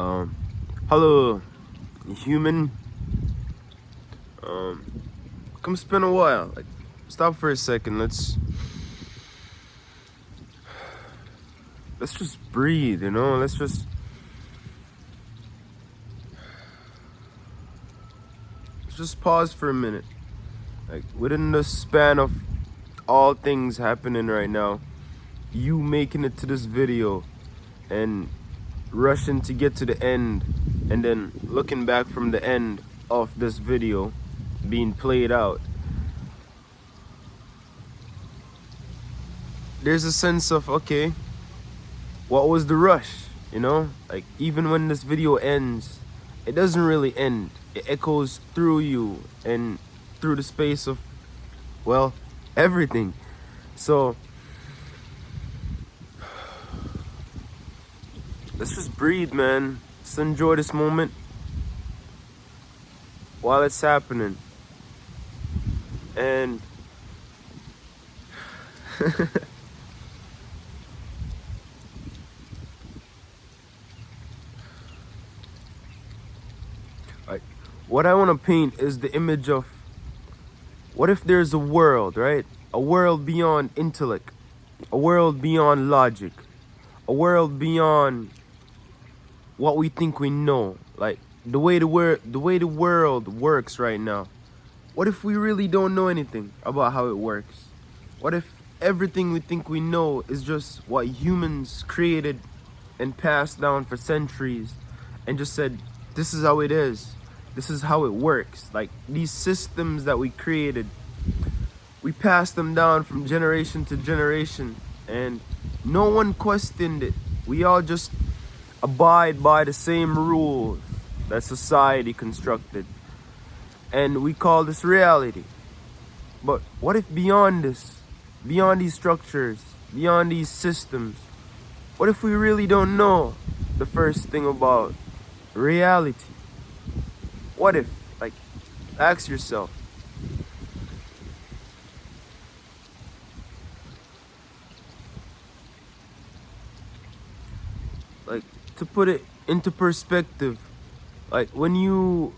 Um, Hello, human. Um, Come spend a while. Like, stop for a second. Let's just breathe. Let's just pause for a minute. Like, within the span of all things happening right now, you making it to this video and rushing to get to the end, and then looking back from the end of this video being played out, there's a sense of, okay, what was the rush? Like, even when this video ends, it doesn't really end. It echoes through you and through the space of, well, everything. So let's just breathe, man. Let's enjoy this moment while it's happening. And what I want to paint is the image of, what if there's a world, right? A world beyond intellect, a world beyond logic, a world beyond what we think we know. Like, the way the world works right now. What if we really don't know anything about how it works? What if everything we think we know is just what humans created and passed down for centuries and just said, this is how it is. This is how it works. Like, these systems that we created, we passed them down from generation to generation, and no one questioned it. We all just abide by the same rules that society constructed, and we call this reality. But what if beyond this, beyond these structures, beyond these systems, what if we really don't know the first thing about reality? What if? Like, ask yourself. Like, to put it into perspective, like, when you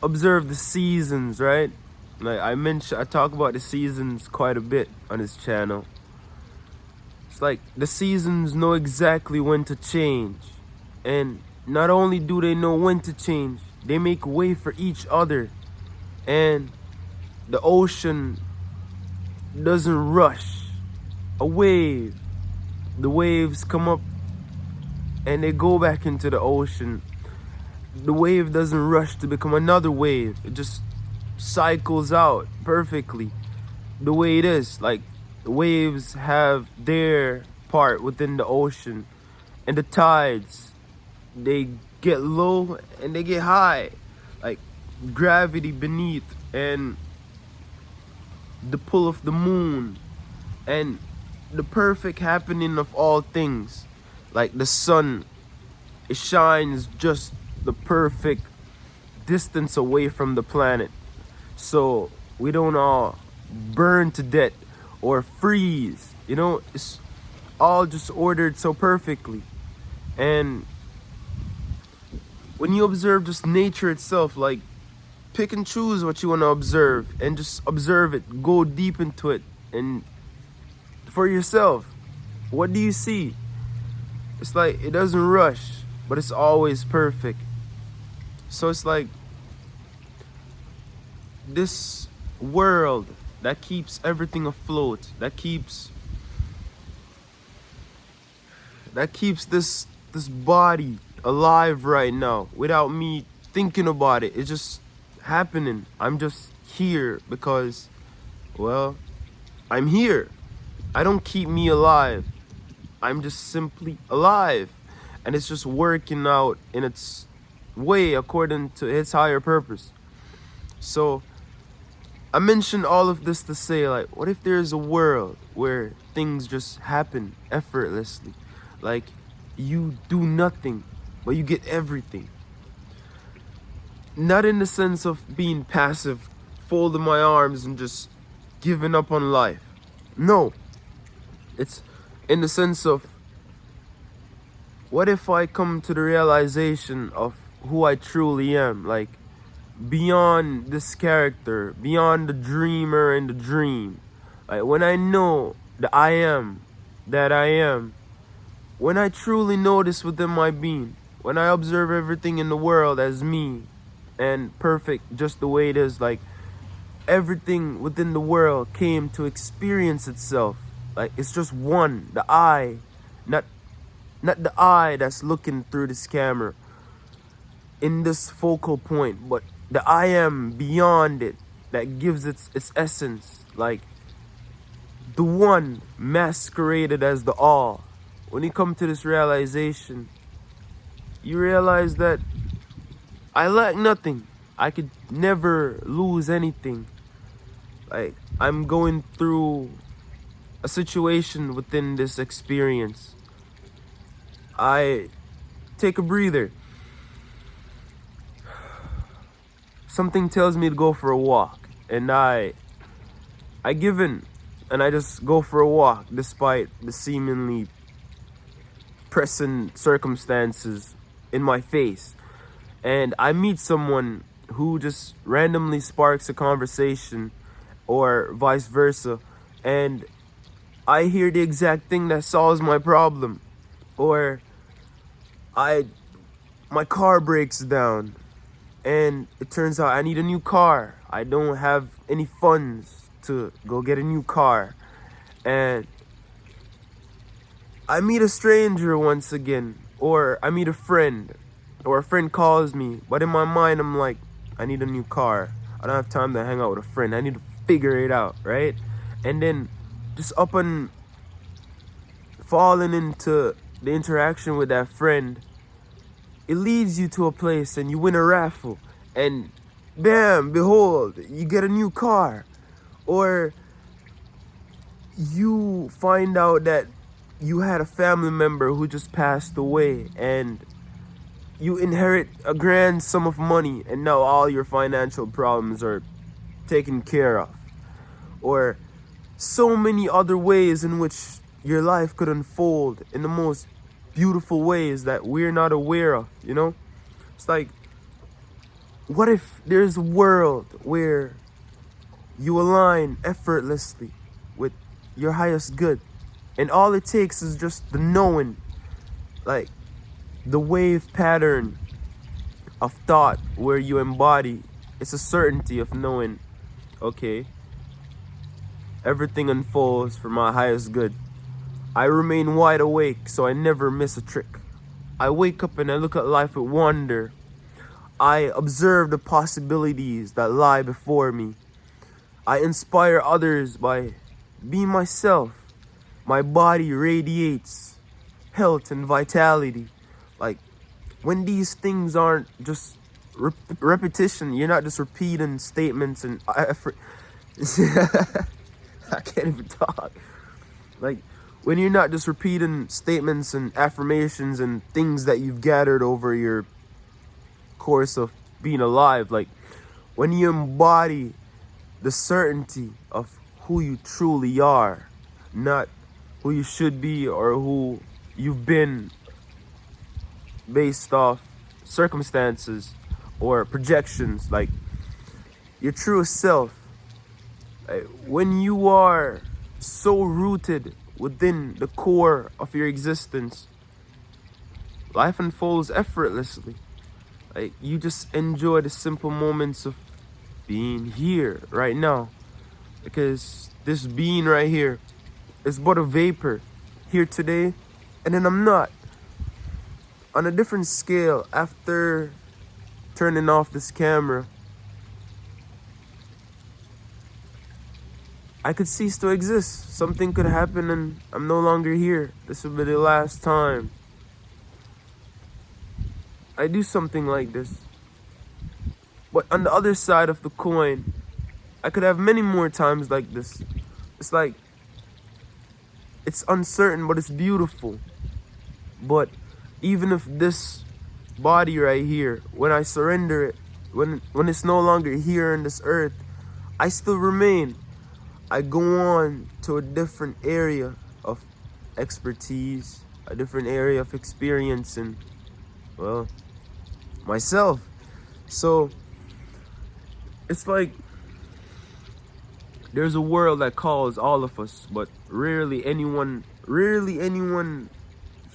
observe the seasons, right? Like I talk about the seasons quite a bit on this channel. It's like the seasons know exactly when to change. And not only do they know when to change, they make way for each other. And the ocean doesn't rush. A wave, the waves come up and they go back into the ocean. The wave doesn't rush to become another wave. It just cycles out perfectly the way it is. Like, the waves have their part within the ocean, and the tides, they get low and they get high, like gravity beneath and the pull of the moon and the perfect happening of all things. Like the sun, it shines just the perfect distance away from the planet, so we don't all burn to death or freeze. It's all just ordered so perfectly. And when you observe just nature itself, like, pick and choose what you want to observe and just observe it, go deep into it, and for yourself, what do you see? It's like, it doesn't rush, but it's always perfect. So it's like this world that keeps everything afloat, that keeps this body alive right now without me thinking about it. It's just happening. I'm just here because, well, I'm here. I don't keep me alive. I'm just simply alive, and it's just working out in its way according to its higher purpose. So I mentioned all of this to say, like, what if there's a world where things just happen effortlessly? Like, you do nothing, but you get everything. Not in the sense of being passive, folding my arms and just giving up on life. No. It's in the sense of what if I come to the realization of who I truly am? Like, beyond this character, beyond the dreamer and the dream. Like, when I know that I am, that I am, when I truly notice within my being, when I observe everything in the world as me and perfect just the way it is, like everything within the world came to experience itself. Like it's just one, the I, not the I that's looking through this camera in this focal point, but the I am beyond it that gives its essence. Like the one masqueraded as the all. When you come to this realization, you realize that I lack nothing. I could never lose anything. Like I'm going through a situation within this experience. I take a breather. Something tells me to go for a walk, and I give in, and I just go for a walk despite the seemingly pressing circumstances in my face. And I meet someone who just randomly sparks a conversation or vice versa, and I hear the exact thing that solves my problem. Or my car breaks down and it turns out I need a new car. I don't have any funds to go get a new car. And I meet a stranger once again, or I meet a friend, or a friend calls me, but in my mind I'm like, I need a new car. I don't have time to hang out with a friend. I need to figure it out, right? And then just up and falling into the interaction with that friend, it leads you to a place and you win a raffle, and bam, behold, you get a new car. Or you find out that you had a family member who just passed away, and you inherit a grand sum of money, and now all your financial problems are taken care of. Or so many other ways in which your life could unfold in the most beautiful ways that we're not aware of, you know? It's like, what if there's a world where you align effortlessly with your highest good, and all it takes is just the knowing, like the wave pattern of thought where you embody, it's a certainty of knowing, okay, everything unfolds for my highest good. I remain wide awake so I never miss a trick. I wake up and I look at life with wonder. I observe the possibilities that lie before me. I inspire others by being myself. My body radiates health and vitality. Like, when these things aren't just repetition, you're not just repeating statements and effort. I can't even talk. Like, when you're not just repeating statements and affirmations and things that you've gathered over your course of being alive, like when you embody the certainty of who you truly are, not who you should be or who you've been based off circumstances or projections, like your truest self. Like, when you are so rooted within the core of your existence, life unfolds effortlessly. Like, you just enjoy the simple moments of being here right now, because this being right here is but a vapor, here today and then I'm not. On a different scale, after turning off this camera, I could cease to exist. Something could happen and I'm no longer here. This will be the last time I do something like this. But on the other side of the coin, I could have many more times like this. It's like, it's uncertain, but it's beautiful. But even if this body right here, when I surrender it, when it's no longer here on this earth, I still remain. I go on to a different area of expertise. a different area of experience, and well, myself. So it's like there's a world that calls all of us, but rarely anyone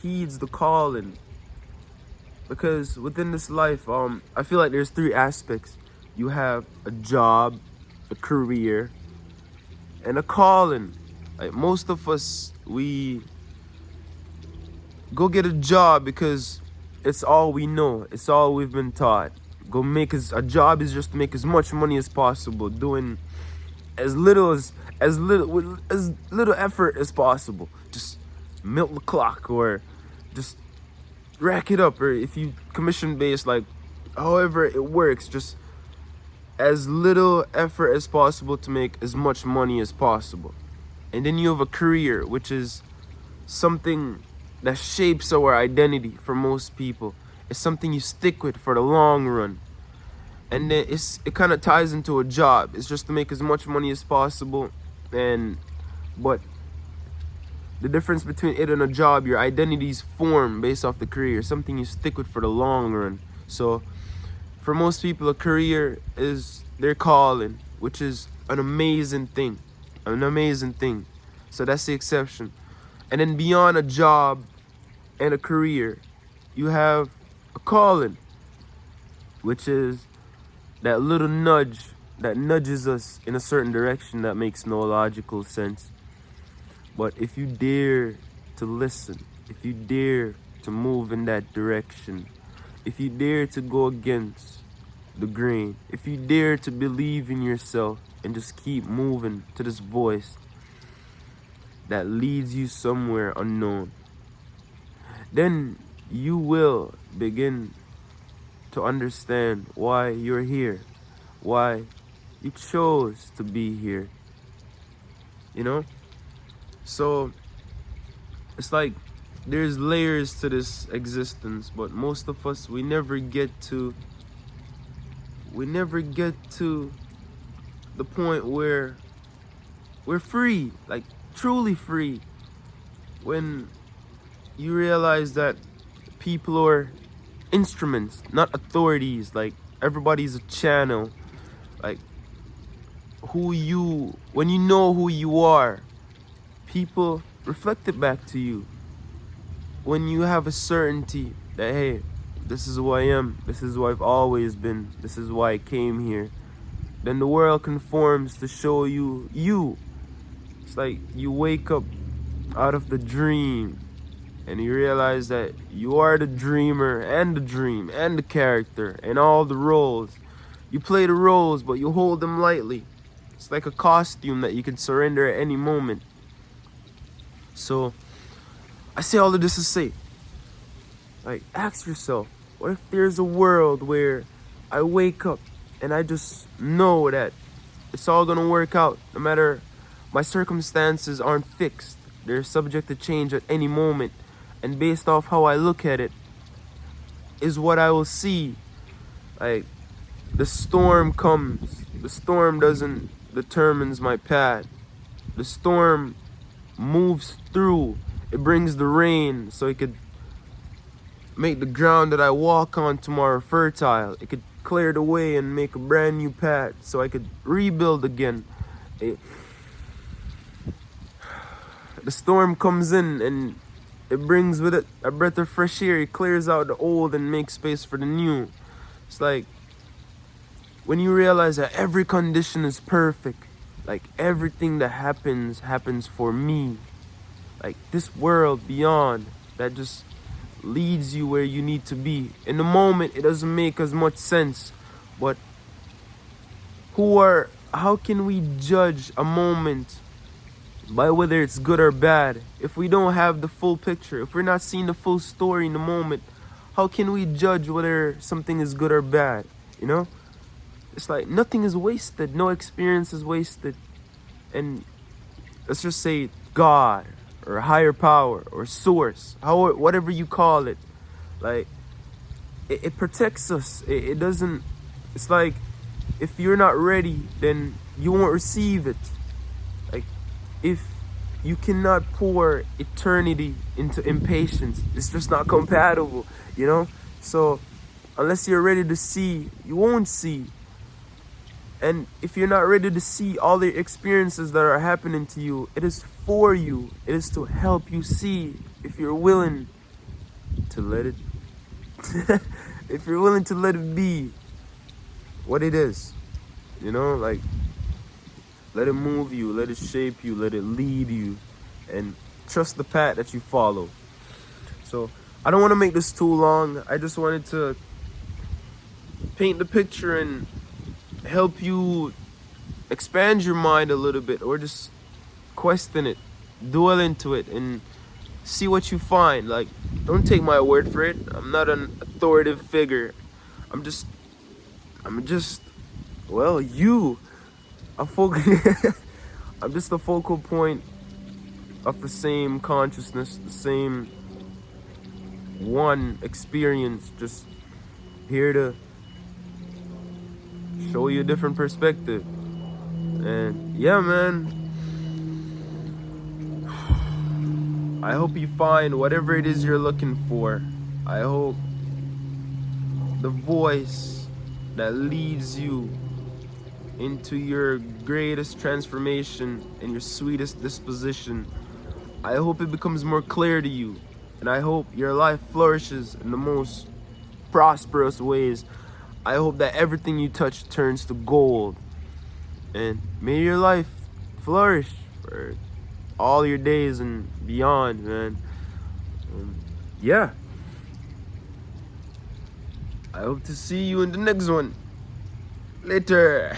heeds the calling. Because within this life, I feel like there's three aspects. You have a job, a career, and a calling. Like most of us, we go get a job because it's all we know. It's all we've been taught. A job is just to make as much money as possible, doing as little with as little effort as possible. Just milk the clock, or just rack it up, or if you commission based, like however it works, just as little effort as possible to make as much money as possible. And then you have a career, which is something that shapes our identity for most people. It's something you stick with for the long run. And then it kind of ties into a job. It's just to make as much money as possible. But the difference between it and a job, your identities form based off the career, something you stick with for the long run. So for most people, a career is their calling, which is an amazing thing. So that's the exception. And then beyond a job and a career, you have a calling, which is that little nudge that nudges us in a certain direction that makes no logical sense. But if you dare to listen, if you dare to move in that direction, if you dare to go against the grain, if you dare to believe in yourself and just keep moving to this voice that leads you somewhere unknown, then you will begin to understand why you're here, why you chose to be here, you know? So it's like there's layers to this existence, but most of us, we never get to the point where we're free, like truly free, when you realize that people are instruments, not authorities. Like everybody's a channel. Like when you know who you are, people reflect it back to you. When you have a certainty that, hey, this is who I am, this is who I've always been, this is why I came here, then the world conforms to show you you. It's like you wake up out of the dream and you realize that you are the dreamer and the dream and the character and all the roles. You play the roles, but you hold them lightly. It's like a costume that you can surrender at any moment. So I say all of this to say, like, ask yourself, what if there's a world where I wake up and I just know that it's all gonna work out, no matter my circumstances aren't fixed, they're subject to change at any moment, and based off how I look at it is what I will see. Like, the storm comes, the storm doesn't determines my path, the storm moves through, it brings the rain so it could make the ground that I walk on tomorrow fertile. It could clear the way and make a brand new path so I could rebuild again. The storm comes in and it brings with it a breath of fresh air. It clears out the old and makes space for the new. It's like when you realize that every condition is perfect, like everything that happens for me. Like this world beyond that just leads you where you need to be. In the moment, it doesn't make as much sense, but how can we judge a moment by whether it's good or bad if we don't have the full picture? If we're not seeing the full story in the moment, how can we judge whether something is good or bad? You know, it's like nothing is wasted, no experience is wasted. And let's just say God or higher power or source, whatever you call it, like it protects us. It doesn't, it's like if you're not ready, then you won't receive it. Like if You cannot pour eternity into impatience. It's just not compatible, you know? So unless you're ready to see, you won't see. And if you're not ready to see all the experiences that are happening to you, it is for you. It is to help you see if you're willing to let it if you're willing to let it be what it is. You know, like let it move you, let it shape you, let it lead you, and trust the path that you follow. So I don't want to make this too long. I just wanted to paint the picture and help you expand your mind a little bit, or just question it, dwell into it, and see what you find. Like, don't take my word for it. I'm not an authoritative figure. I'm just well, you a focal I'm just the focal point of the same consciousness, the same one experience, just here to show you a different perspective. And yeah, man, I hope you find whatever it is you're looking for. I hope the voice that leads you into your greatest transformation and your sweetest disposition, I hope it becomes more clear to you. And I hope your life flourishes in the most prosperous ways. I hope that everything you touch turns to gold. And may your life flourish for all your days and beyond, man. Yeah. I hope to see you in the next one. Later.